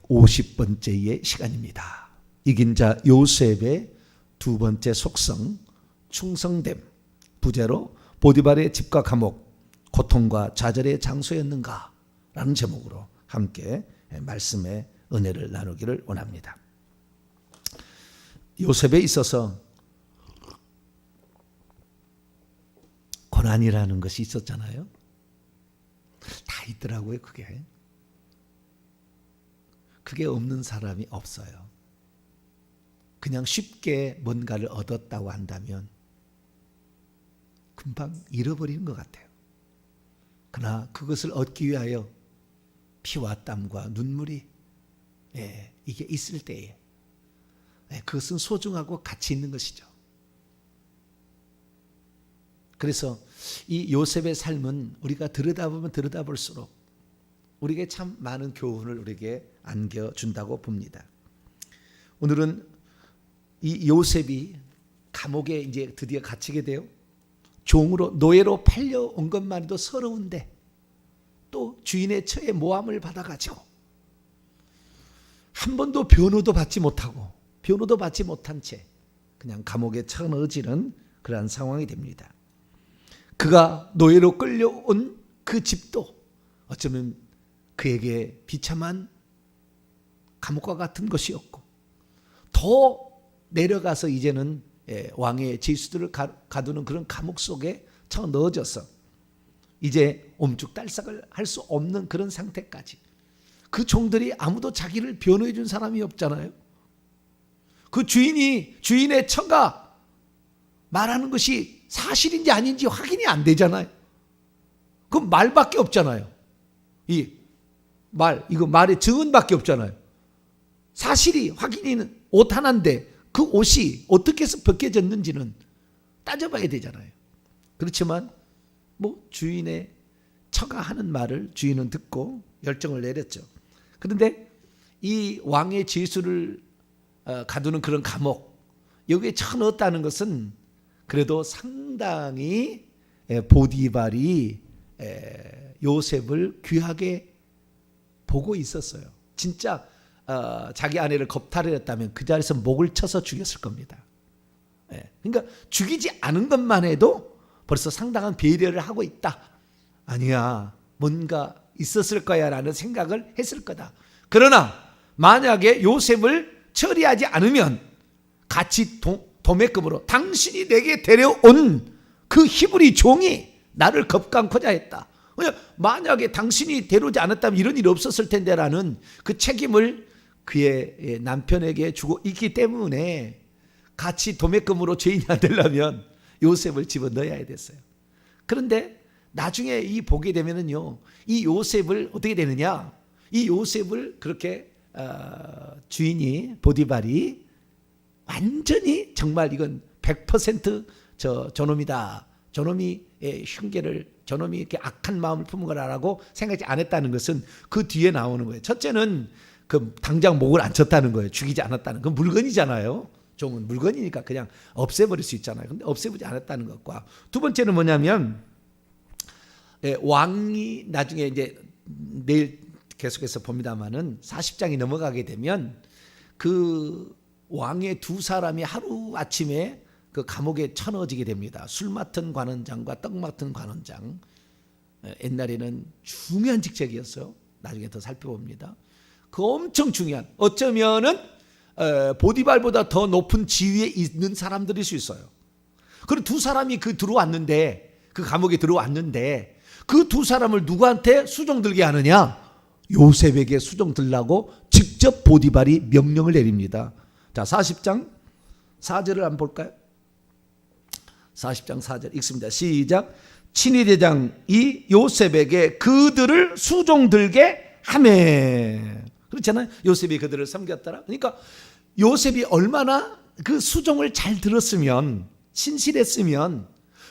250번째의 시간입니다. 이긴 자 요셉의 두 번째 속성, 충성됨, 부제로 보디발의 집과 감옥, 고통과 좌절의 장소였는가? 라는 제목으로 함께 말씀의 은혜를 나누기를 원합니다. 요셉에 있어서 고난이라는 것이 있었잖아요. 다 있더라고요. 그게 없는 사람이 없어요. 그냥 쉽게 뭔가를 얻었다고 한다면 금방 잃어버리는 것 같아요. 그러나 그것을 얻기 위하여 피와 땀과 눈물이 이게 있을 때에 그것은 소중하고 가치 있는 것이죠. 그래서 이 요셉의 삶은 우리가 들여다보면 들여다볼수록 우리에게 참 많은 교훈을 우리에게 안겨준다고 봅니다. 오늘은 이 요셉이 감옥에 이제 드디어 갇히게 돼요. 종으로 노예로 팔려온 것만 해도 서러운데 또 주인의 처에 모함을 받아가지고 한 번도 변호도 받지 못한 채 그냥 감옥에 쳐넣어지는 그러한 상황이 됩니다. 그가 노예로 끌려온 그 집도 어쩌면 그에게 비참한 감옥과 같은 것이었고, 더 내려가서 이제는 왕의 질수들을 가두는 그런 감옥 속에 쳐넣어져서 이제 옴죽달싹을 할 수 없는 그런 상태까지, 그 종들이 아무도 자기를 변호해 준 사람이 없잖아요. 그 주인의 처가 말하는 것이 사실인지 아닌지 확인이 안 되잖아요. 그 말밖에 없잖아요. 이거 말의 증언밖에 없잖아요. 사실이 확인이 옷 하나인데 그 옷이 어떻게 해서 벗겨졌는지는 따져봐야 되잖아요. 그렇지만 주인의 처가 하는 말을 주인은 듣고 결정을 내렸죠. 그런데 이 왕의 질수를 가두는 그런 감옥, 여기에 쳐넣었다는 것은 그래도 상당히 보디발이 요셉을 귀하게 보고 있었어요. 진짜 자기 아내를 겁탈했다면 그 자리에서 목을 쳐서 죽였을 겁니다. 그러니까 죽이지 않은 것만 해도 벌써 상당한 배려를 하고 있다. 아니야, 뭔가 있었을 거야 라는 생각을 했을 거다. 그러나 만약에 요셉을 처리하지 않으면 같이 도매금으로 당신이 내게 데려온 그 히브리 종이 나를 겁강코자 했다. 만약에 당신이 데려오지 않았다면 이런 일이 없었을 텐데라는 그 책임을 그의 남편에게 주고 있기 때문에 같이 도매금으로 죄인이 안 되려면 요셉을 집어넣어야 됐어요. 그런데 나중에 보게 되면은요, 이 요셉을 어떻게 되느냐? 이 요셉을 그렇게 주인이 보디발이 완전히 정말 이건 100% 저놈이다. 저놈이 흉계를, 저놈이 이렇게 악한 마음을 품은 거라고 생각하지 않았다는 것은 그 뒤에 나오는 거예요. 첫째는 그 당장 목을 안 쳤다는 거예요. 죽이지 않았다는. 그 물건이잖아요. 종은 물건이니까 그냥 없애버릴 수 있잖아요. 근데 없애보지 않았다는 것과, 두 번째는 뭐냐면 왕이 나중에 이제 내일 계속해서 봅니다만은 40장이 넘어가게 되면 그 왕의 두 사람이 하루 아침에 그 감옥에 쳐넣어지게 됩니다. 술 맡은 관원장과 떡 맡은 관원장. 옛날에는 중요한 직책이었어요. 나중에 더 살펴봅니다. 그 엄청 중요한, 어쩌면은 보디발보다 더 높은 지위에 있는 사람들일 수 있어요. 그리고 두 사람이 그 감옥에 들어왔는데 그 두 사람을 누구한테 수종 들게 하느냐? 요셉에게 수종 들라고 직접 보디발이 명령을 내립니다. 자, 40장 4절을 한번 볼까요? 40장 4절 읽습니다. 시작. 친위대장이 요셉에게 그들을 수종 들게 하매. 그렇잖아요. 요셉이 그들을 섬겼더라. 그러니까 요셉이 얼마나 그 수종을 잘 들었으면, 신실했으면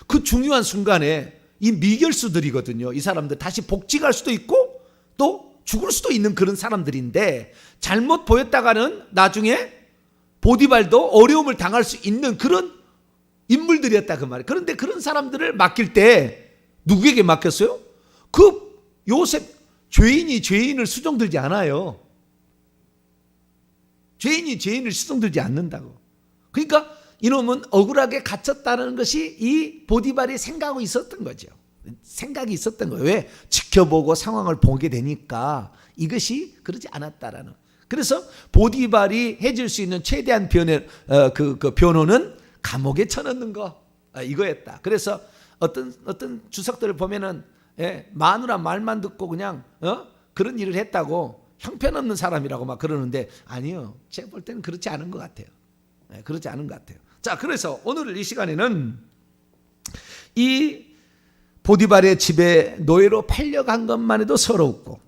그 중요한 순간에 이 미결수들이거든요. 이 사람들 다시 복직할 수도 있고 또 죽을 수도 있는 그런 사람들인데, 잘못 보였다가는 나중에 보디발도 어려움을 당할 수 있는 그런 인물들이었다 그 말이에요. 그런데 그런 사람들을 맡길 때 누구에게 맡겼어요? 그 요셉, 죄인이 죄인을 수종 들지 않아요. 죄인이 죄인을 시성들지 않는다고. 그러니까 이놈은 억울하게 갇혔다는 것이 이 보디발이 생각하고 있었던 거죠. 생각이 있었던 거예요. 왜? 지켜보고 상황을 보게 되니까 이것이 그러지 않았다라는. 그래서 보디발이 해줄 수 있는 최대한 그 변호는 감옥에 쳐넣는 거, 이거였다. 그래서 어떤 주석들을 보면은 마누라 말만 듣고 그냥 그런 일을 했다고 형편없는 사람이라고 막 그러는데, 아니요, 제가 볼 때는 그렇지 않은 것 같아요. 그렇지 않은 것 같아요. 자, 그래서 오늘 이 시간에는 이 보디발의 집에 노예로 팔려간 것만 해도 서러웠고,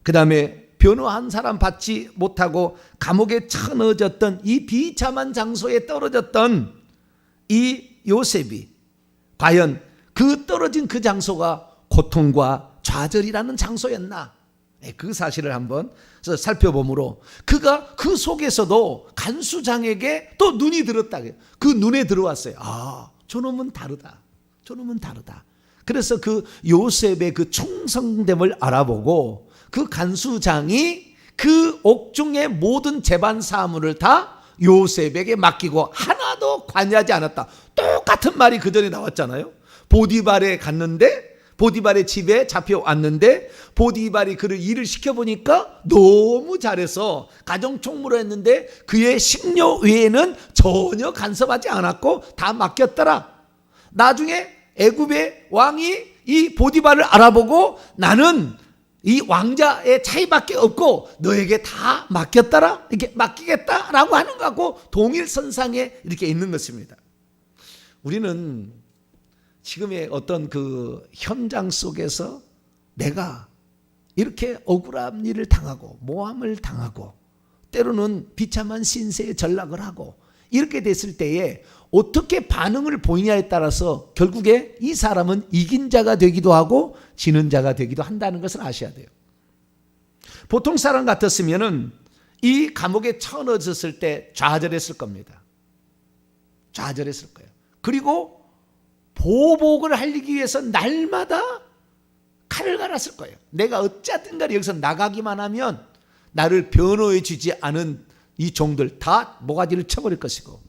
그 다음에 변호한 사람 받지 못하고 감옥에 쳐넣어졌던 이 비참한 장소에 떨어졌던 이 요셉이 과연 그 떨어진 그 장소가 고통과 좌절이라는 장소였나? 그 사실을 한번 살펴보므로 그가 그 속에서도 간수장에게 또 눈이 들었다. 그 눈에 들어왔어요. 아, 저놈은 다르다. 저놈은 다르다. 그래서 그 요셉의 그 충성됨을 알아보고 그 간수장이 그 옥중의 모든 재반 사무를 다 요셉에게 맡기고 하나도 관여하지 않았다. 똑같은 말이 그 전에 나왔잖아요. 보디발에 갔는데, 보디발의 집에 잡혀왔는데 보디발이 그를 일을 시켜보니까 너무 잘해서 가정총무로 했는데 그의 식료 외에는 전혀 간섭하지 않았고 다 맡겼더라. 나중에 애굽의 왕이 이 보디발을 알아보고 나는 이 왕자의 차이밖에 없고 너에게 다 맡겼더라, 이렇게 맡기겠다라고 하는 것 같고 동일선상에 이렇게 있는 것입니다. 우리는 지금의 어떤 그 현장 속에서 내가 이렇게 억울한 일을 당하고 모함을 당하고 때로는 비참한 신세에 전락을 하고 이렇게 됐을 때에 어떻게 반응을 보이냐에 따라서 결국에 이 사람은 이긴 자가 되기도 하고 지는 자가 되기도 한다는 것을 아셔야 돼요. 보통 사람 같았으면은 이 감옥에 쳐넣어졌을 때 좌절했을 겁니다. 좌절했을 거예요. 그리고 보복을 하기 위해서 날마다 칼을 갈았을 거예요. 내가 어쨌든 간에 여기서 나가기만 하면 나를 변호해 주지 않은 이 종들 다 모가지를 쳐버릴 것이고,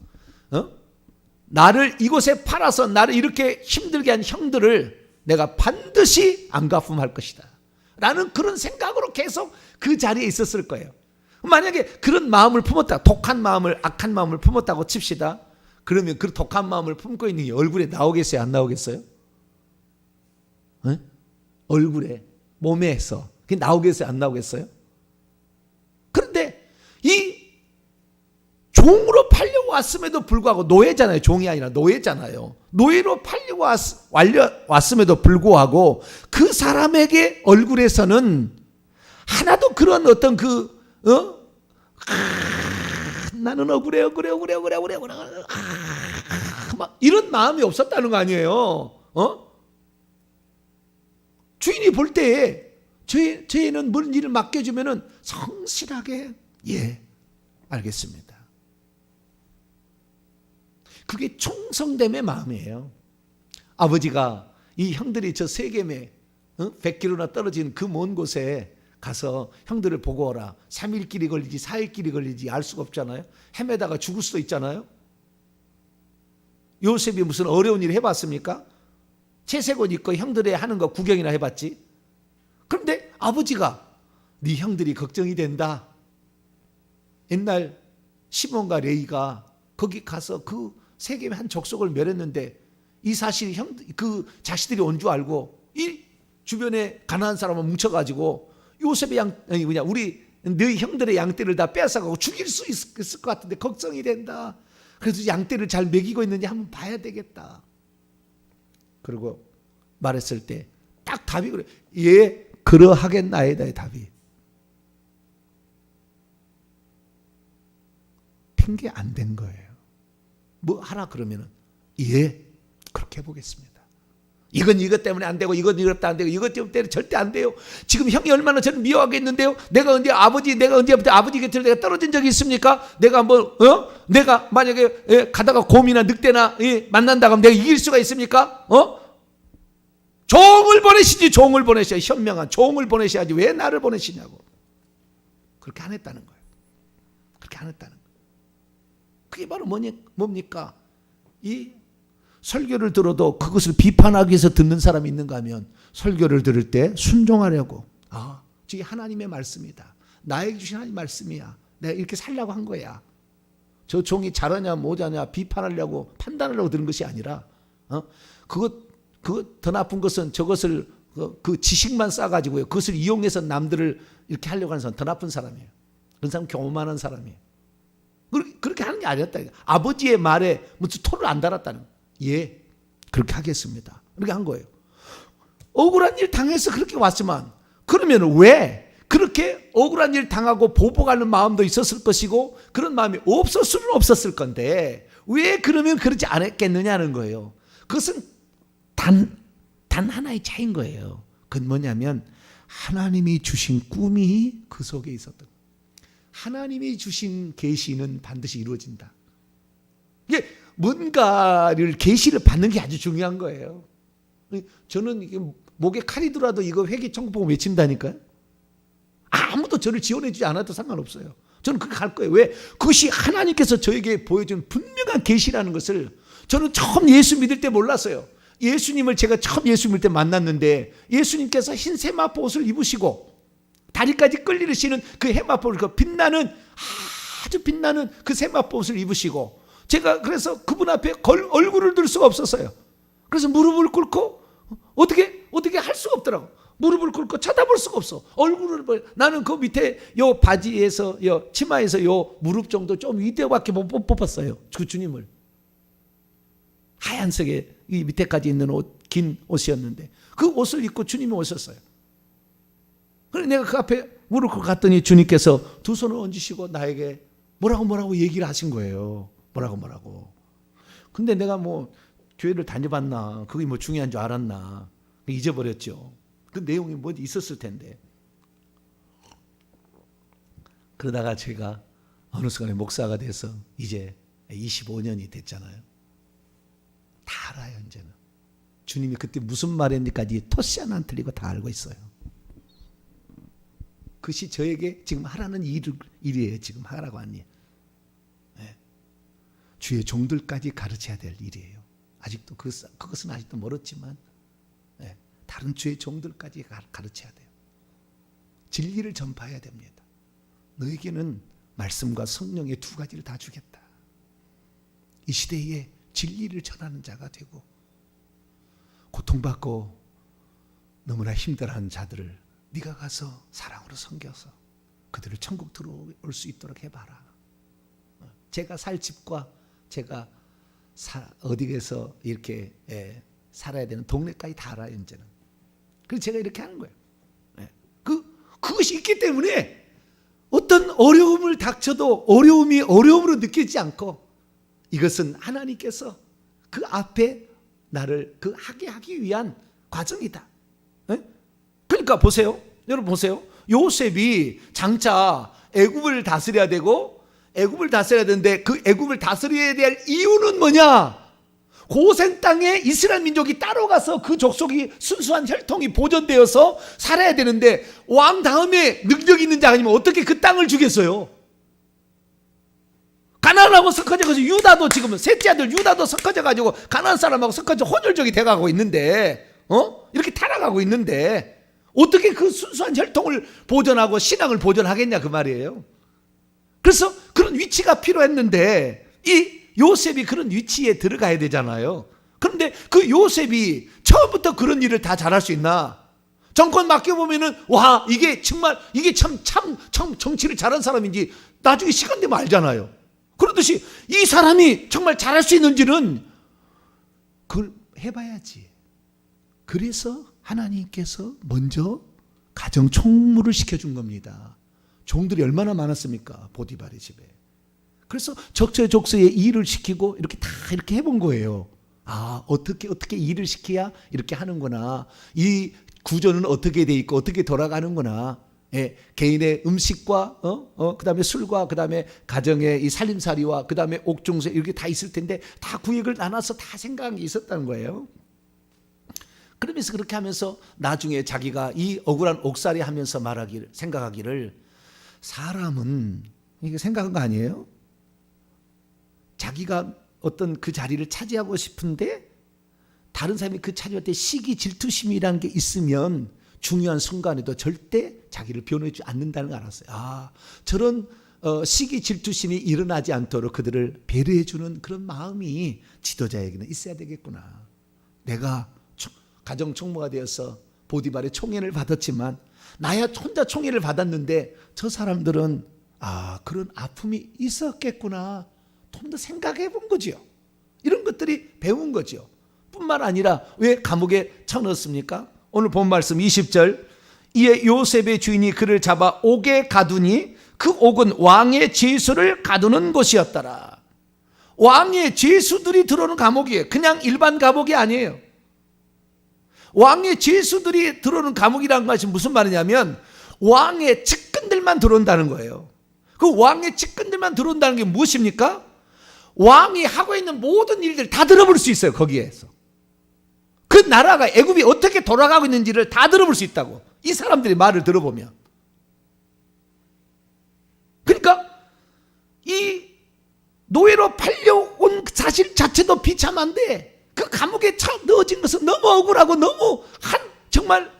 나를 이곳에 팔아서 나를 이렇게 힘들게 한 형들을 내가 반드시 안 갚음할 것이다 라는 그런 생각으로 계속 그 자리에 있었을 거예요. 만약에 그런 마음을 품었다, 독한 마음을, 악한 마음을 품었다고 칩시다. 그러면 그 독한 마음을 품고 있는 게 얼굴에 나오겠어요, 안 나오겠어요? 얼굴에, 몸에서 그게 나오겠어요, 안 나오겠어요? 그런데 이 종으로 팔려왔음에도 불구하고, 노예잖아요, 종이 아니라 노예잖아요. 노예로 팔려왔음에도 불구하고 그 사람에게 얼굴에서는 하나도 그런 어떤 나는 억울해 막 이런 마음이 없었다는 거 아니에요. 주인이 볼 때에 저희는 뭔 일을 맡겨주면은 성실하게, 예, 알겠습니다. 그게 충성됨의 마음이에요. 아버지가 이 형들이 저 세겜에 100km나 떨어진 그 먼 곳에 가서 형들을 보고 오라. 3일길이 걸리지 4일길이 걸리지 알 수가 없잖아요. 헤매다가 죽을 수도 있잖아요. 요셉이 무슨 어려운 일 해봤습니까? 채색 옷 입고 형들이 하는 거 구경이나 해봤지. 그런데 아버지가 네 형들이 걱정이 된다. 옛날 시몬과 레이가 거기 가서 그 세겜의 한 족속을 멸했는데 이 사실이 그 자식들이 온 줄 알고 이 주변에 가난한 사람을 뭉쳐가지고 요셉의 우리 너희 형들의 양떼를 다 뺏어가고 죽일 수 있을 것 같은데 걱정이 된다. 그래서 양떼를 잘 먹이고 있는지 한번 봐야 되겠다. 그리고 말했을 때 딱 답이 그래. 예, 그러하겠나이다의 답이. 핑계 안 된 거예요. 뭐 하라 그러면은 예, 그렇게 해보겠습니다. 이건 이것 때문에 안 되고 이건 이것 때문에 안 되고 이것 때문에 절대 안 돼요. 지금 형이 얼마나 저를 미워하겠는데요. 내가 언제 언제부터 아버지 곁을 내가 떨어진 적이 있습니까? 내가 내가 만약에 가다가 곰이나 늑대나 만난다고 하면 내가 이길 수가 있습니까? 종을 보내시지, 종을 보내셔야, 현명한 종을 보내셔야지 왜 나를 보내시냐고. 그렇게 안 했다는 거예요. 그렇게 안 했다는 거예요. 그게 바로 뭡니까? 이 설교를 들어도 그것을 비판하기 위해서 듣는 사람이 있는가 하면 설교를 들을 때 순종하려고, 저게 하나님의 말씀이다, 나에게 주신 하나님의 말씀이야, 내가 이렇게 살려고 한 거야, 저 종이 잘하냐 못하냐 비판하려고 판단하려고 들은 것이 아니라 그것 더 나쁜 것은 저것을 그 지식만 쌓아가지고요, 그것을 이용해서 남들을 이렇게 하려고 하는 사람 더 나쁜 사람이에요. 그런 사람 교만한 사람이에요. 그렇게 하는 게 아니었다. 아버지의 말에 무슨 토를 안 달았다는 거예요. 예, 그렇게 하겠습니다. 그렇게 한 거예요. 억울한 일 당해서 그렇게 왔지만, 그러면 왜 그렇게 억울한 일 당하고 보복하는 마음도 있었을 것이고 그런 마음이 없을 수는 없었을 건데 왜 그러면 그러지 않았겠느냐는 거예요. 그것은 단 하나의 차이인 거예요. 그건 뭐냐면 하나님이 주신 꿈이 그 속에 있었던 거예요. 하나님이 주신 계시는 반드시 이루어진다. 이게 뭔가를 계시를 받는 게 아주 중요한 거예요. 저는 이게 목에 칼이 들어와도 이거 회개 청구보고 외친다니까요. 아무도 저를 지원해 주지 않아도 상관없어요. 저는 그렇게 갈 거예요. 왜? 그것이 하나님께서 저에게 보여준 분명한 계시라는 것을 저는 처음 예수 믿을 때 몰랐어요. 예수님을 제가 처음 예수 믿을 때 만났는데 예수님께서 흰 세마포 옷을 입으시고 다리까지 끌리시는 그 해마포를, 그 빛나는, 아주 빛나는 그 세마포 옷을 입으시고, 제가 그래서 그분 앞에 얼굴을 들 수가 없었어요. 그래서 무릎을 꿇고 어떻게 할 수가 없더라고. 무릎을 꿇고 쳐다볼 수가 없어. 얼굴을 나는 그 밑에 요 바지에서 요 치마에서 요 무릎 정도 좀 위대밖에 못 뽑았어요. 그 주님을. 하얀색의 이 밑에까지 있는 옷, 긴 옷이었는데 그 옷을 입고 주님이 오셨어요. 그래서 내가 그 앞에 무릎 꿇고 갔더니 주님께서 두 손을 얹으시고 나에게 뭐라고 얘기를 하신 거예요. 뭐라고. 근데 내가 뭐 교회를 다녀봤나, 그게 뭐 중요한 줄 알았나, 잊어버렸죠. 그 내용이 뭐 있었을 텐데. 그러다가 제가 어느 순간에 목사가 돼서 이제 25년이 됐잖아요. 다 알아요, 이제는. 주님이 그때 무슨 말했는지까지 토시 하나 안 틀리고 다 알고 있어요. 그것이 저에게 지금 하라는 일이에요. 지금 하라고 한 일. 네. 주의 종들까지 가르쳐야 될 일이에요. 아직도 그것은 아직도 멀었지만 네. 다른 주의 종들까지 가르쳐야 돼요. 진리를 전파해야 됩니다. 너에게는 말씀과 성령의 두 가지를 다 주겠다. 이 시대에 진리를 전하는 자가 되고 고통받고 너무나 힘들어하는 자들을 네가 가서 사랑으로 섬겨서 그들을 천국 들어올 수 있도록 해봐라. 제가 살 집과 제가 어디에서 이렇게 살아야 되는 동네까지 다 알아요, 이제는. 그래서 제가 이렇게 하는 거예요. 그것이 있기 때문에 어떤 어려움을 닥쳐도 어려움으로 느끼지 않고 이것은 하나님께서 그 앞에 나를 그 하기 위한 과정이다. 그러니까 보세요. 여러분 보세요. 요셉이 장차 애굽을 다스려야 되고 애굽을 다스려야 되는데 그 애굽을 다스려야 될 이유는 뭐냐? 고센 땅에 이스라엘 민족이 따로 가서 그 족속이 순수한 혈통이 보존되어서 살아야 되는데 왕 다음에 능력 있는 자가 아니면 어떻게 그 땅을 주겠어요? 가나안하고 섞어져가지고 유다도 지금 셋째 아들 유다도 섞어져가지고 가나안 사람하고 섞어져 혼혈족이 돼가고 있는데 이렇게 타락하고 있는데 어떻게 그 순수한 혈통을 보존하고 신앙을 보존하겠냐 그 말이에요. 그래서 그런 위치가 필요했는데 이 요셉이 그런 위치에 들어가야 되잖아요. 그런데 그 요셉이 처음부터 그런 일을 다 잘할 수 있나? 정권 맡겨보면은 와 이게 정말 이게 참 정치를 잘한 사람인지 나중에 시간 되면 알잖아요. 그렇듯이 이 사람이 정말 잘할 수 있는지는 그걸 해봐야지. 그래서 하나님께서 먼저 가정 총무를 시켜준 겁니다. 종들이 얼마나 많았습니까? 보디발의 집에. 그래서 적재적소에 일을 시키고 이렇게 다 이렇게 해본 거예요. 어떻게 일을 시켜야 이렇게 하는구나. 이 구조는 어떻게 돼 있고 어떻게 돌아가는구나. 개인의 음식과 그다음에 술과 그다음에 가정의 이 살림살이와 그다음에 옥중세 이렇게 다 있을 텐데 다 구역을 나눠서 다 생각한 게 있었다는 거예요. 그러면서 그렇게 하면서 나중에 자기가 이 억울한 옥살이 하면서 생각하기를 사람은 이게 생각한 거 아니에요? 자기가 어떤 그 자리를 차지하고 싶은데 다른 사람이 그 차지할 때 시기 질투심이라는 게 있으면 중요한 순간에도 절대 자기를 변호해주지 않는다는 걸 알았어요. 아, 저런 시기 질투심이 일어나지 않도록 그들을 배려해주는 그런 마음이 지도자에게는 있어야 되겠구나. 내가 가정 총무가 되어서 보디발의 총애를 받았지만 나야 혼자 총애를 받았는데 저 사람들은 그런 아픔이 있었겠구나. 좀 더 생각해 본 거죠. 이런 것들이 배운 거죠. 뿐만 아니라 왜 감옥에 쳐넣었습니까? 오늘 본 말씀 20절. 이에 요셉의 주인이 그를 잡아 옥에 가두니 그 옥은 왕의 죄수를 가두는 곳이었더라. 왕의 죄수들이 들어오는 감옥이에요. 그냥 일반 감옥이 아니에요. 왕의 죄수들이 들어오는 감옥이라는 것이 무슨 말이냐면 왕의 측근들만 들어온다는 거예요. 그 왕의 측근들만 들어온다는 게 무엇입니까? 왕이 하고 있는 모든 일들 다 들어볼 수 있어요. 거기에서. 그 나라가 애굽이 어떻게 돌아가고 있는지를 다 들어볼 수 있다고. 이 사람들이 말을 들어보면. 그러니까 이 노예로 팔려온 사실 자체도 비참한데 그 감옥에 넣어진 것은 너무 억울하고 너무 정말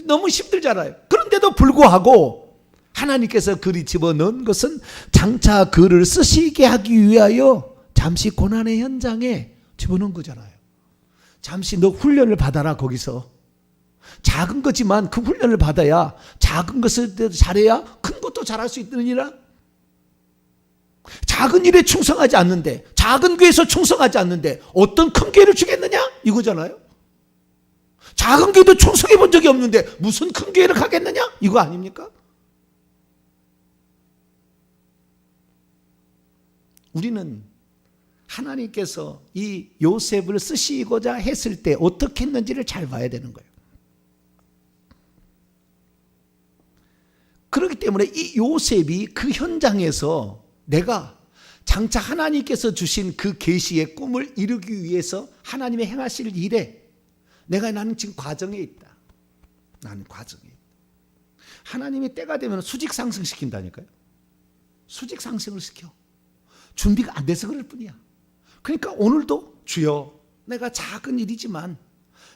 너무 힘들잖아요. 그런데도 불구하고 하나님께서 그리 집어넣은 것은 장차 그를 쓰시게 하기 위하여 잠시 고난의 현장에 집어넣은 거잖아요. 잠시 너 훈련을 받아라. 거기서 작은 거지만 그 훈련을 받아야 작은 것을 잘해야 큰 것도 잘할 수 있느니라. 작은 일에 충성하지 않는데, 작은 교회에서 충성하지 않는데 어떤 큰 교회를 주겠느냐? 이거잖아요. 작은 교회도 충성해 본 적이 없는데 무슨 큰 교회를 가겠느냐? 이거 아닙니까? 우리는 하나님께서 이 요셉을 쓰시고자 했을 때 어떻게 했는지를 잘 봐야 되는 거예요. 그렇기 때문에 이 요셉이 그 현장에서 내가 장차 하나님께서 주신 그 계시의 꿈을 이루기 위해서 하나님의 행하실 일에 나는 지금 과정에 있다. 나는 과정에 있다. 하나님이 때가 되면 수직 상승시킨다니까요. 수직 상승을 시켜. 준비가 안 돼서 그럴 뿐이야. 그러니까 오늘도 주여 내가 작은 일이지만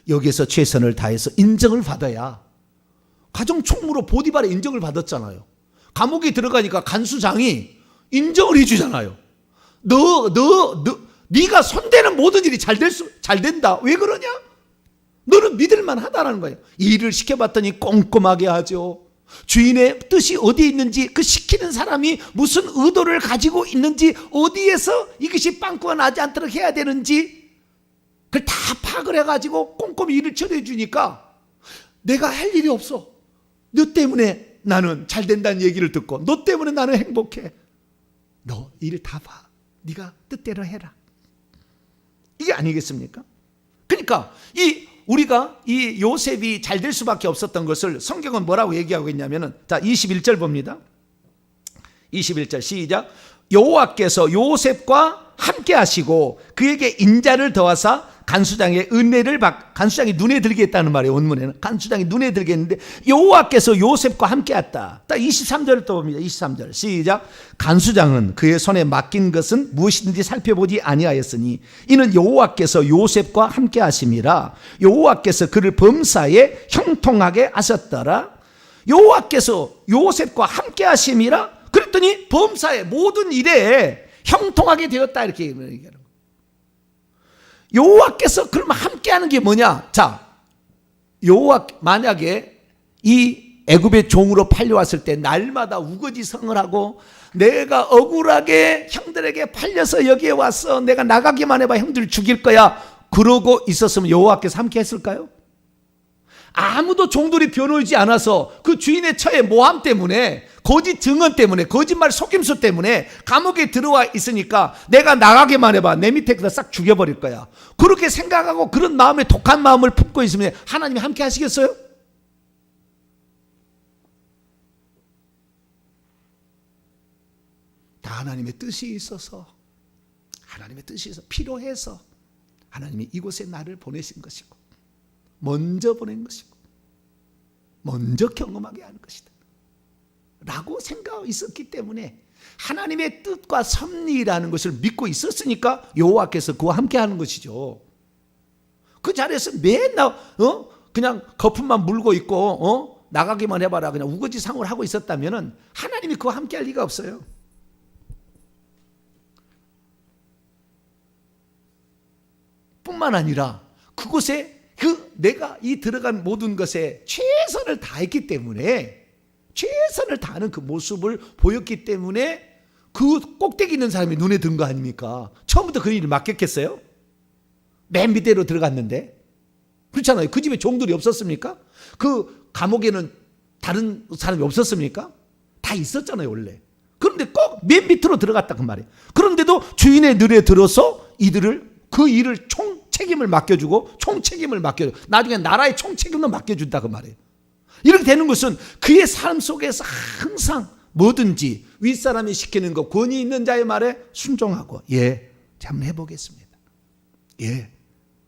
여기에서 최선을 다해서 인정을 받아야 가정 총무로 보디발의 인정을 받았잖아요. 감옥에 들어가니까 간수장이 인정을 해주잖아요. 네가 손대는 모든 일이 잘 된다. 왜 그러냐? 너는 믿을만 하다라는 거예요. 이 일을 시켜봤더니 꼼꼼하게 하죠. 주인의 뜻이 어디에 있는지, 그 시키는 사람이 무슨 의도를 가지고 있는지, 어디에서 이것이 빵꾸가 나지 않도록 해야 되는지 그걸 다 파악을 해가지고 꼼꼼히 일을 처리해 주니까 내가 할 일이 없어. 너 때문에 나는 잘 된다는 얘기를 듣고 너 때문에 나는 행복해. 너 일 다 봐. 네가 뜻대로 해라. 이게 아니겠습니까? 그러니까 우리가 이 요셉이 잘 될 수밖에 없었던 것을 성경은 뭐라고 얘기하고 있냐면은, 자 21절 봅니다. 21절 시작. 여호와께서 요셉과 함께 하시고 그에게 인자를 더하사 간수장의 간수장이 눈에 들게 했다는 말이에요. 원문에는 간수장이 눈에 들게 했는데 여호와께서 요셉과 함께 했다. 딱 23절을 또 봅니다. 23절 시작. 간수장은 그의 손에 맡긴 것은 무엇인지 살펴보지 아니하였으니 이는 여호와께서 요셉과 함께 하심이라. 여호와께서 그를 범사에 형통하게 하셨더라. 여호와께서 요셉과 함께 하심이라. 그랬더니 범사의 모든 일에 형통하게 되었다. 이렇게 얘기하는 거예요. 여호와께서 그러면 함께하는 게 뭐냐? 자, 만약에 이 애굽의 종으로 팔려왔을 때 날마다 우거지성을 하고 내가 억울하게 형들에게 팔려서 여기에 왔어. 내가 나가기만 해봐 형들 죽일 거야. 그러고 있었으면 여호와께서 함께했을까요? 아무도 종들이 변호하지 않아서 그 주인의 처의 모함 때문에, 거짓 증언 때문에, 거짓말 속임수 때문에 감옥에 들어와 있으니까 내가 나가게만 해봐 내 밑에 그다 싹 죽여버릴 거야. 그렇게 생각하고 그런 마음에 독한 마음을 품고 있으면 하나님이 함께 하시겠어요? 다 하나님의 뜻이 있어서, 하나님의 뜻이 있어서 필요해서 하나님이 이곳에 나를 보내신 것이고 먼저 보낸 것이고 먼저 경험하게 하는 것이다. 라고 생각하고 있었기 때문에 하나님의 뜻과 섭리라는 것을 믿고 있었으니까 여호와께서 그와 함께하는 것이죠. 그 자리에서 맨날 그냥 거품만 물고 있고 나가기만 해봐라 그냥 우거지상을 하고 있었다면 하나님이 그와 함께할 리가 없어요. 뿐만 아니라 그곳에 내가 이 들어간 모든 것에 최선을 다했기 때문에 최선을 다하는 그 모습을 보였기 때문에 그 꼭대기 있는 사람이 눈에 든 거 아닙니까? 처음부터 그 일을 맡겼겠어요? 맨 밑으로 들어갔는데 그렇잖아요. 그 집에 종들이 없었습니까? 그 감옥에는 다른 사람이 없었습니까? 다 있었잖아요 원래. 그런데 꼭 맨 밑으로 들어갔다 그 말이에요. 그런데도 주인의 눈에 들어서 그 일을 총책임을 맡겨주고 총책임을 맡겨주고 나중에 나라의 총책임도 맡겨준다 그 말이에요. 이렇게 되는 것은 그의 삶 속에서 항상 뭐든지 윗사람이 시키는 것 권위 있는 자의 말에 순종하고 제가 한번 해보겠습니다.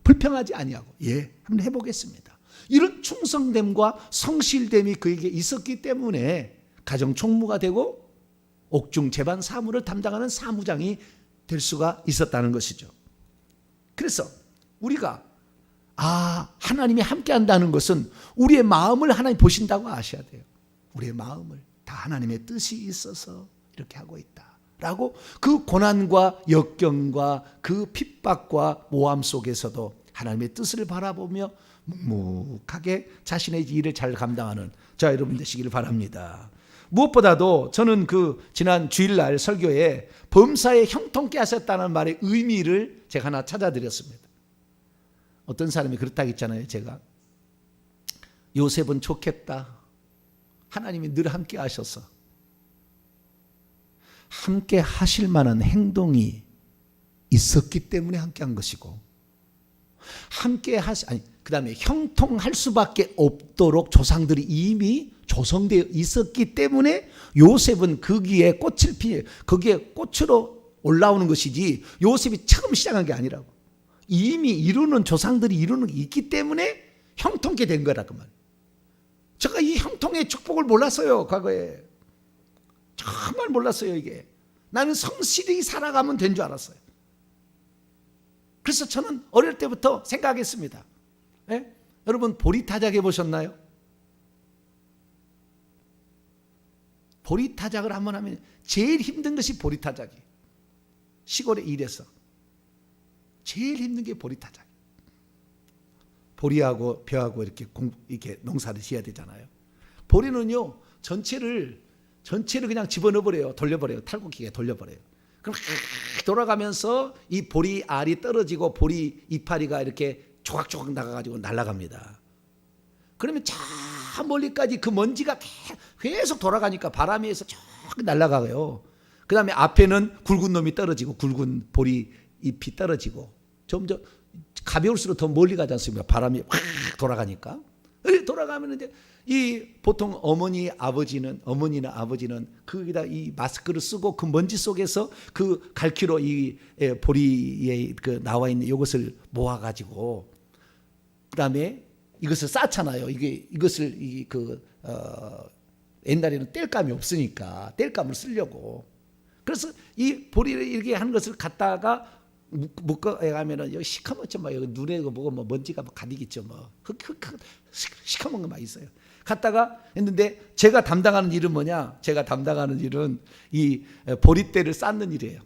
불평하지 아니하고 한번 해보겠습니다. 이런 충성됨과 성실됨이 그에게 있었기 때문에 가정 총무가 되고 옥중 재반 사무를 담당하는 사무장이 될 수가 있었다는 것이죠. 그래서 우리가 하나님이 함께한다는 것은 우리의 마음을 하나님 보신다고 아셔야 돼요. 우리의 마음을 다 하나님의 뜻이 있어서 이렇게 하고 있다라고 그 고난과 역경과 그 핍박과 모함 속에서도 하나님의 뜻을 바라보며 묵묵하게 자신의 일을 잘 감당하는 자 여러분 되시기를 바랍니다. 무엇보다도 저는 그 지난 주일날 설교에 범사에 형통케 하셨다는 말의 의미를 제가 하나 찾아드렸습니다. 어떤 사람이 그렇다고 했잖아요. 제가 요셉은 좋겠다. 하나님이 늘 함께 하셔서 함께 하실 만한 행동이 있었기 때문에 함께 한 것이고 그 다음에 형통할 수밖에 없도록 조상들이 이미 조성되어 있었기 때문에 요셉은 거기에 거기에 꽃으로 올라오는 것이지 요셉이 처음 시작한 게 아니라고. 이미 이루는 조상들이 이루는 게 있기 때문에 형통케 된 거라 그 말. 제가 이 형통의 축복을 몰랐어요. 과거에 정말 몰랐어요. 이게 나는 성실히 살아가면 된 줄 알았어요. 그래서 저는 어릴 때부터 생각했습니다. 여러분 보리타작 해보셨나요? 보리타작을 한번 하면 제일 힘든 것이 보리타작이. 시골에 일해서 제일 힘든 게 보리타작. 보리하고 벼하고 이렇게 농사를 지어야 되잖아요. 보리는요 전체를 그냥 집어넣어버려요. 돌려버려요. 탈곡기에 돌려버려요. 그럼 돌아가면서 이 보리 알이 떨어지고 보리 이파리가 이렇게 조각조각 나가가지고 날아갑니다. 그러면 저 멀리까지 그 먼지가 계속 돌아가니까 바람에 의해서 쭉 날아가요. 그 다음에 앞에는 굵은 놈이 떨어지고 굵은 보리 잎이 떨어지고 점점 가벼울수록 더 멀리 가지 않습니까? 바람이 확 돌아가니까. 돌아가면 이제 이 보통 어머니나 아버지는 거기다 이 마스크를 쓰고 그 먼지 속에서 그 갈퀴로 이 보리에 그 나와 있는 이것을 모아가지고 그다음에 이것을 쌓잖아요. 이것을 옛날에는 뗄감이 없으니까 뗄감을 쓰려고. 그래서 이 보리를 이렇게 하는 것을 갖다가 묶어가면은 여기 시커멓죠. 막 여기 눈에 뭐가 뭐 먼지가 막 가리겠죠. 뭐 시커먼 거 막 있어요. 갖다가 했는데 제가 담당하는 일은 뭐냐? 제가 담당하는 일은 이 보리대를 쌓는 일이에요.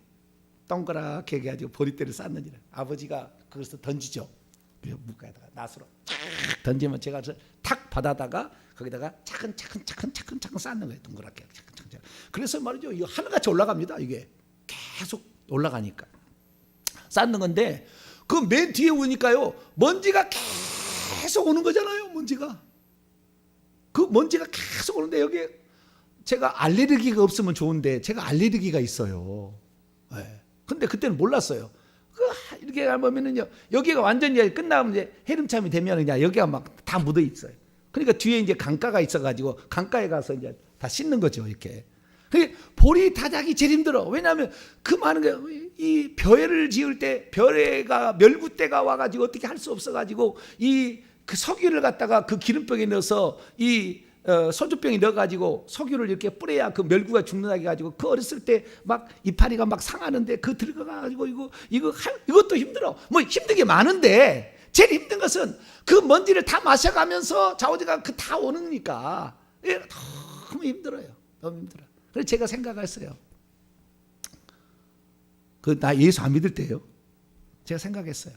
동그랗게 해가지고 보리대를 쌓는 일. 아버지가 그것을 던지죠. 묶어다가 낫으로 탁 던지면 제가 탁 받아다가 거기다가 차근차근 쌓는 거예요. 동그랗게 차근차근. 그래서 말이죠. 이거 하늘같이 올라갑니다. 이게 계속 올라가니까. 쌓는 건데 그 맨 뒤에 오니까요 먼지가 계속 오는 거잖아요. 그 먼지가 계속 오는데 여기 제가 알레르기가 없으면 좋은데 제가 알레르기가 있어요. 근데 그때는 몰랐어요. 이렇게 하면은요 여기가 완전히 끝나면 이제 해름참이 되면 그냥 여기가 막 다 묻어 있어요. 그러니까 뒤에 이제 강가가 있어가지고 강가에 가서 이제 다 씻는 거죠. 이렇게. 보리 타작이 제일 힘들어. 왜냐하면 그 많은 게 이 벼를 지을 때 벼가 멸구때가 와가지고 어떻게 할 수 없어가지고 이 그 석유를 갖다가 그 기름병에 넣어서 이 소주병에 넣어가지고 석유를 이렇게 뿌려야 그 멸구가 죽는다 해가지고 그 어렸을 때 막 이파리가 막 상하는데 그 들어가가지고 이것도 힘들어. 뭐 힘든 게 많은데 제일 힘든 것은 그 먼지를 다 마셔가면서 좌우지가 그 다 오르니까 너무 힘들어요. 너무 힘들어. 그래서 제가 생각했어요. 나 예수 안 믿을 때요. 제가 생각했어요.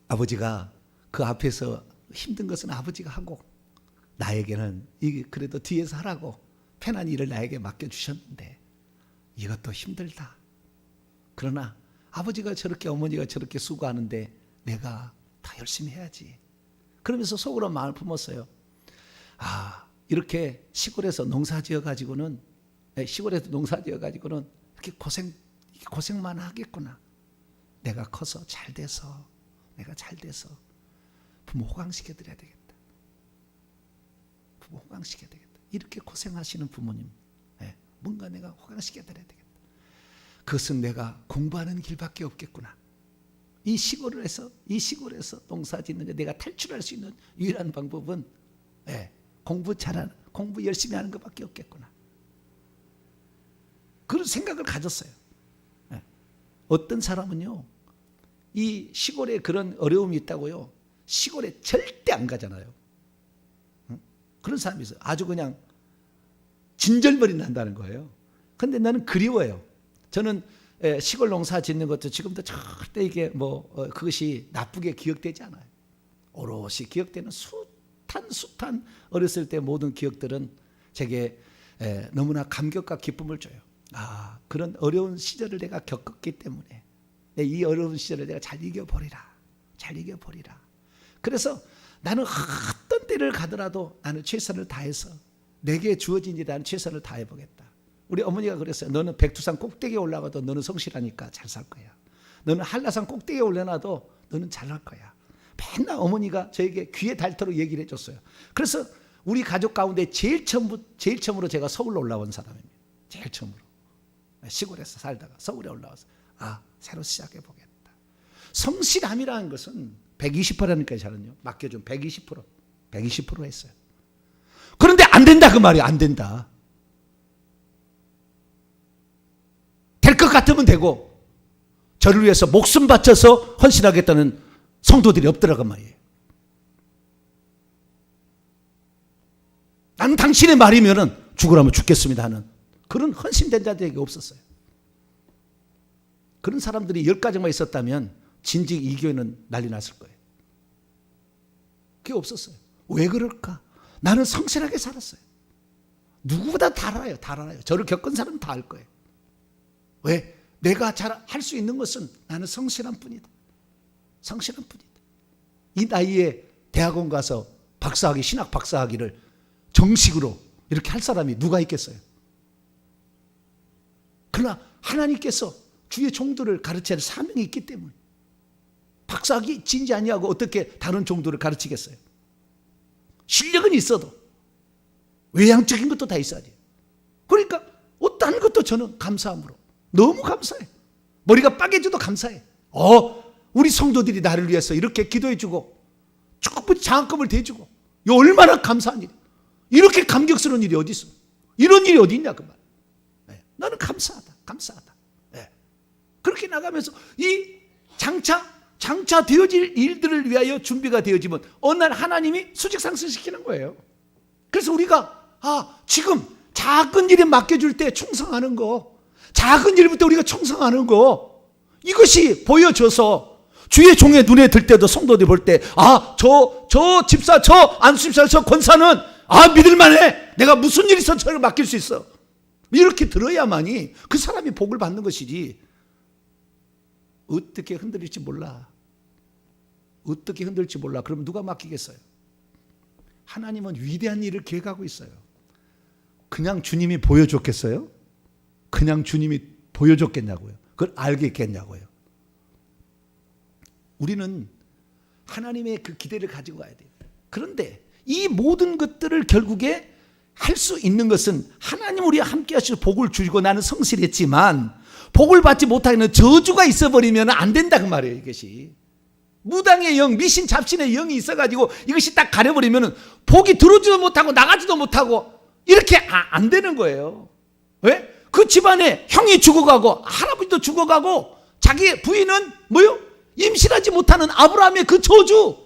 아버지가 그 앞에서 힘든 것은 아버지가 하고 나에게는 이게 그래도 뒤에서 하라고 편한 일을 나에게 맡겨주셨는데 이것도 힘들다. 그러나 아버지가 저렇게 어머니가 저렇게 수고하는데 내가 더 열심히 해야지. 그러면서 속으로 마음을 품었어요. 이렇게 시골에서 농사 지어가지고는 이렇게 고생만 하겠구나. 내가 커서 잘 돼서 부모 호강시켜드려야 되겠다. 부모 호강시켜야 되겠다. 이렇게 고생하시는 부모님, 뭔가 내가 호강시켜드려야 되겠다. 그것은 내가 공부하는 길밖에 없겠구나. 이 시골에서 농사 짓는 게 내가 탈출할 수 있는 유일한 방법은 공부 열심히 하는 것밖에 없겠구나. 그런 생각을 가졌어요. 어떤 사람은요, 이 시골에 그런 어려움이 있다고요, 시골에 절대 안 가잖아요. 그런 사람이 있어요. 아주 그냥 진절머리 난다는 거예요. 그런데 나는 그리워요. 저는 시골 농사 짓는 것도 지금도 절대 이게 그것이 나쁘게 기억되지 않아요. 오롯이 기억되는 숱한 어렸을 때 모든 기억들은 제게 너무나 감격과 기쁨을 줘요. 그런 어려운 시절을 내가 겪었기 때문에 이 어려운 시절을 내가 잘 이겨버리라. 그래서 나는 어떤 때를 가더라도 나는 최선을 다해서 내게 주어진 일에 나는 최선을 다해보겠다. 우리 어머니가 그랬어요. 너는 백두산 꼭대기에 올라가도 너는 성실하니까 잘 살 거야. 너는 한라산 꼭대기에 올려놔도 너는 잘할 거야. 맨날 어머니가 저에게 귀에 닳도록 얘기를 해줬어요. 그래서 우리 가족 가운데 제일 처음으로 제가 서울로 올라온 사람입니다. 제일 처음으로. 시골에서 살다가 서울에 올라와서 새로 시작해보겠다. 성실함이라는 것은 120%라니까요. 저는요, 맡겨준 120% 했어요. 그런데 안 된다 그 말이에요. 안 된다. 될 것 같으면 되고 저를 위해서 목숨 바쳐서 헌신하겠다는 성도들이 없더라고 말이에요. 나는 당신의 말이면은 죽으라면 죽겠습니다 하는 그런 헌신된 자들에게 없었어요. 그런 사람들이 10가지만 있었다면 진즉 이 교회는 난리 났을 거예요. 그게 없었어요. 왜 그럴까? 나는 성실하게 살았어요. 누구보다 다 알아요. 저를 겪은 사람은 다 알 거예요. 왜? 내가 잘 할 수 있는 것은 나는 성실한 뿐이다. 이 나이에 대학원 가서 신학 박사학위를 정식으로 이렇게 할 사람이 누가 있겠어요? 그러나 하나님께서 주의 종들을 가르쳐야 할 사명이 있기 때문에 박사학위 진지 아니하고 어떻게 다른 종들을 가르치겠어요? 실력은 있어도 외향적인 것도 다 있어야 돼요. 그러니까 어떠한 것도 저는 감사함으로 너무 감사해. 머리가 빠개져도 감사해. 우리 성도들이 나를 위해서 이렇게 기도해주고 충분히 장학금을 대주고 이거 얼마나 감사한 일이야. 이렇게 감격스러운 일이 어디 있어? 이런 일이 어디 있냐 그 말. 나는 감사하다. 그렇게 나가면서 이 장차 되어질 일들을 위하여 준비가 되어지면 어느 날 하나님이 수직 상승시키는 거예요. 그래서 우리가 지금 작은 일에 맡겨줄 때 충성하는 거, 작은 일부터 우리가 충성하는 거, 이것이 보여져서 주의 종의 눈에 들 때도 성도들이 볼 때 저 집사, 저 안수집사, 저 권사는 믿을만해. 내가 무슨 일이 있어 저를 맡길 수 있어. 이렇게 들어야만이 그 사람이 복을 받는 것이지. 어떻게 흔들릴지 몰라. 그럼 누가 맡기겠어요? 하나님은 위대한 일을 계획하고 있어요. 그냥 주님이 보여줬겠어요? 그냥 주님이 보여줬겠냐고요? 그걸 알겠겠냐고요? 우리는 하나님의 그 기대를 가지고 가야 돼요. 그런데 이 모든 것들을 결국에 할 수 있는 것은 하나님 우리와 함께 하시고 복을 주시고 나는 성실했지만 복을 받지 못하는 저주가 있어버리면 안 된다 그 말이에요. 이것이 무당의 영, 미신 잡신의 영이 있어가지고 이것이 딱 가려버리면 복이 들어오지도 못하고 나가지도 못하고 이렇게 안 되는 거예요. 왜? 그 집안에 형이 죽어가고 할아버지도 죽어가고 자기 부인은 뭐요? 임신하지 못하는 아브라함의 그 저주,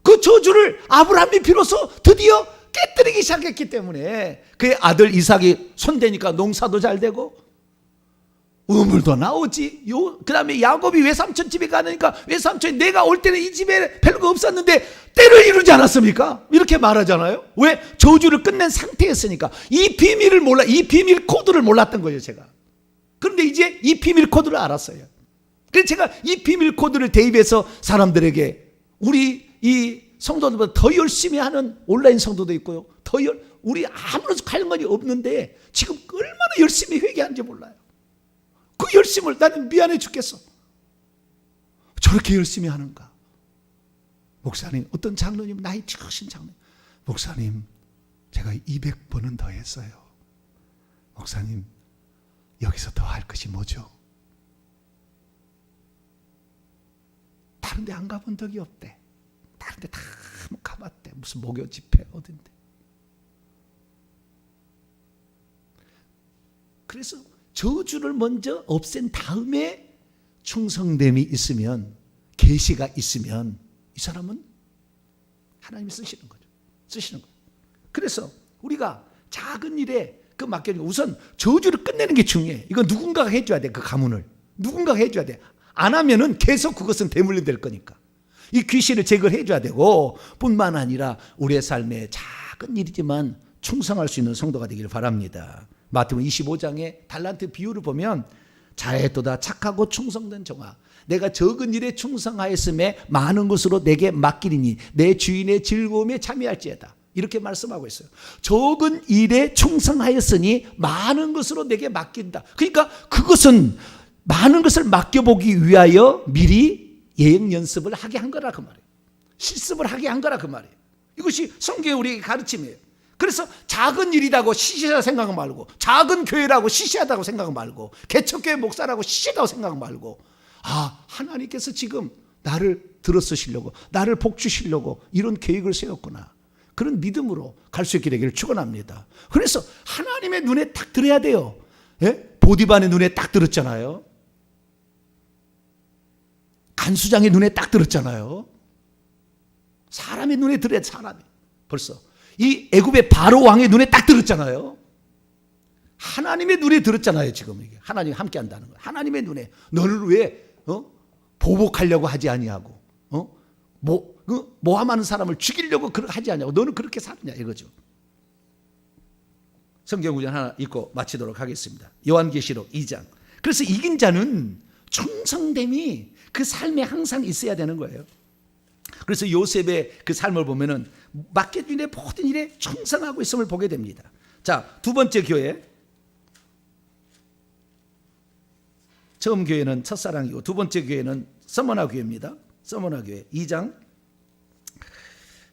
그 저주를 아브라함이 비로소 드디어 깨뜨리기 시작했기 때문에 그의 아들 이삭이 손대니까 농사도 잘 되고 우물도 나오지. 그 다음에 야곱이 외삼촌 집에 가니까 외삼촌이 내가 올 때는 이 집에 별거 없었는데 때를 이루지 않았습니까? 이렇게 말하잖아요. 왜? 저주를 끝낸 상태였으니까. 이 비밀을 몰라, 이 비밀 코드를 몰랐던 거예요, 제가. 그런데 이제 이 비밀 코드를 알았어요. 그래서 제가 이 비밀 코드를 대입해서 사람들에게 우리 이 성도들보다 더 열심히 하는 온라인 성도도 있고요. 우리 아무런 관련이 없는데 지금 얼마나 열심히 회개하는지 몰라요. 그 열심을 나는 미안해 죽겠어. 저렇게 열심히 하는가? 목사님, 어떤 장로님, 나이 드신 장로님, 목사님, 제가 200번은 더 했어요. 목사님, 여기서 더 할 것이 뭐죠? 다른 데 안 가본 적이 없대. 다른 데 다 가봤대. 무슨 목요 집회 어딘데. 그래서 저주를 먼저 없앤 다음에 충성됨이 있으면, 계시가 있으면 이 사람은 하나님이 쓰시는 거죠. 쓰시는 거예요. 그래서 우리가 작은 일에 그 맡겨주고 우선 저주를 끝내는 게 중요해. 이건 누군가가 해줘야 돼. 그 가문을 누군가가 해줘야 돼. 안 하면은 계속 그것은 대물림 될 거니까 이 귀신을 제거해 줘야 되고, 뿐만 아니라 우리의 삶에 작은 일이지만 충성할 수 있는 성도가 되기를 바랍니다. 마태복음 25장의 달란트 비유를 보면 잘했도다 착하고 충성된 종아, 내가 적은 일에 충성하였음에 많은 것으로 내게 맡기리니 내 주인의 즐거움에 참여할지어다, 이렇게 말씀하고 있어요. 적은 일에 충성하였으니 많은 것으로 내게 맡긴다. 그러니까 그것은 많은 것을 맡겨보기 위하여 미리 예행 연습을 하게 한 거라 그 말이에요. 실습을 하게 한 거라 그 말이에요. 이것이 성경의 우리에게 가르침이에요. 그래서 작은 일이라고 시시하다 생각 말고, 작은 교회라고 시시하다고 생각 말고, 개척교회 목사라고 시시하다고 생각 말고, 아, 하나님께서 지금 나를 들어 쓰시려고, 나를 복 주시려고 이런 계획을 세웠구나, 그런 믿음으로 갈 수 있게 되기를 축원합니다. 그래서 하나님의 눈에 딱 들어야 돼요. 예? 보디반의 눈에 딱 들었잖아요. 간수장의 눈에 딱 들었잖아요. 사람의 눈에 들어야, 사람이 벌써 이 애굽의 바로 왕의 눈에 딱 들었잖아요. 하나님의 눈에 들었잖아요. 지금 이게 하나님 함께 한다는 거예요. 하나님의 눈에. 너를 왜 보복하려고 하지 아니하고, 모함하는 사람을 죽이려고 하지 아니하고 너는 그렇게 사느냐 이거죠. 성경 구절 하나 읽고 마치도록 하겠습니다. 요한계시록 2장. 그래서 이긴 자는 충성됨이 그 삶에 항상 있어야 되는 거예요. 그래서 요셉의 그 삶을 보면은 맡겨진 일에 모든 일에 충성하고 있음을 보게 됩니다. 자, 두 번째 교회. 처음 교회는 첫사랑이고 두 번째 교회는 서머나 교회입니다. 서머나 교회 2장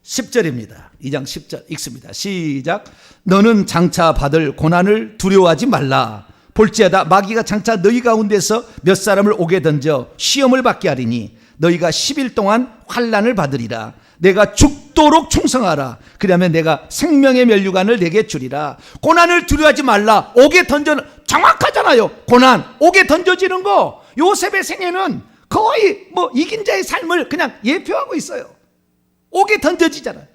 10절입니다. 2장 10절 읽습니다. 시작. 너는 장차 받을 고난을 두려워하지 말라. 볼지어다 마귀가 장차 너희 가운데서 몇 사람을 오게 던져 시험을 받게 하리니 너희가 10일 동안 환난을 받으리라. 내가 죽도록 충성하라. 그러면 내가 생명의 면류관을 내게 주리라. 고난을 두려워하지 말라. 옥에 정확하잖아요. 고난, 옥에 던져지는 거. 요셉의 생애는 거의 이긴 자의 삶을 그냥 예표하고 있어요. 옥에 던져지잖아요.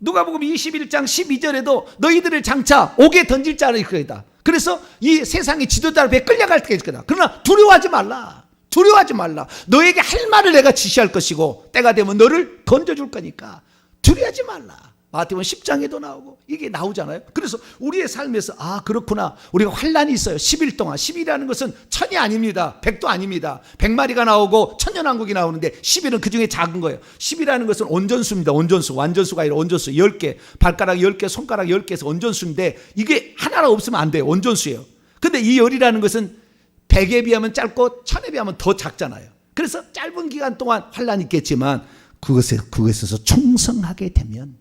누가복음 21장 12절에도 너희들을 장차 옥에 던질 자를 거다. 그래서 이 세상의 지도자를 배 끌려갈 때가 있을 거다. 그러나 두려워하지 말라. 두려워하지 말라. 너에게 할 말을 내가 지시할 것이고 때가 되면 너를 던져줄 거니까 두려워하지 말라. 마태복음 10장에도 나오고 이게 나오잖아요. 그래서 우리의 삶에서 그렇구나. 우리가 환난이 있어요. 10일 동안. 10일이라는 것은 1000이 아닙니다. 100도 아닙니다. 100마리가 나오고 천년왕국이 나오는데 10일은 그중에 작은 거예요. 10이라는 것은 온전수입니다. 온전수. 완전수가 아니라 온전수 10개. 발가락 10개, 손가락 10개에서 온전수인데 이게 하나가 없으면 안 돼요. 온전수예요. 근데 이 열이라는 것은 100에 비하면 짧고 1000에 비하면 더 작잖아요. 그래서 짧은 기간 동안 환난이 있겠지만 그것에서 충성하게 되면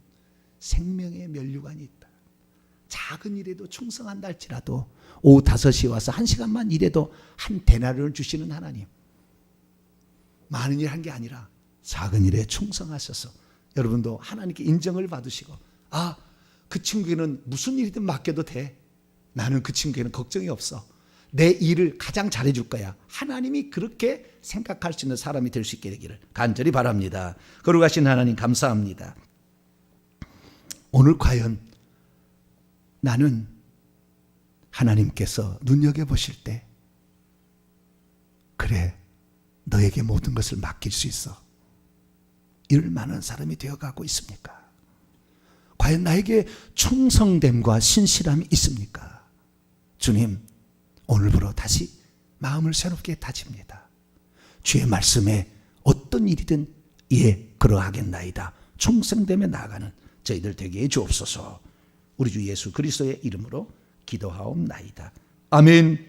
생명의 면류관이 있다. 작은 일에도 충성한다 할지라도 오후 5시에 와서 1시간만 일해도 한 데나리온을 주시는 하나님. 많은 일 한 게 아니라 작은 일에 충성하셔서 여러분도 하나님께 인정을 받으시고, 아, 그 친구에게는 무슨 일이든 맡겨도 돼. 나는 그 친구에게는 걱정이 없어. 내 일을 가장 잘해줄 거야. 하나님이 그렇게 생각할 수 있는 사람이 될 수 있게 되기를 간절히 바랍니다. 거룩하신 하나님 감사합니다. 오늘 과연 나는 하나님께서 눈여겨보실 때, 그래, 너에게 모든 것을 맡길 수 있어, 이럴 만한 사람이 되어가고 있습니까? 과연 나에게 충성됨과 신실함이 있습니까? 주님, 오늘부로 다시 마음을 새롭게 다집니다. 주의 말씀에 어떤 일이든 예, 그러하겠나이다, 충성됨에 나아가는 저희들 되게 해 주옵소서. 우리 주 예수 그리스도의 이름으로 기도하옵나이다. 아멘.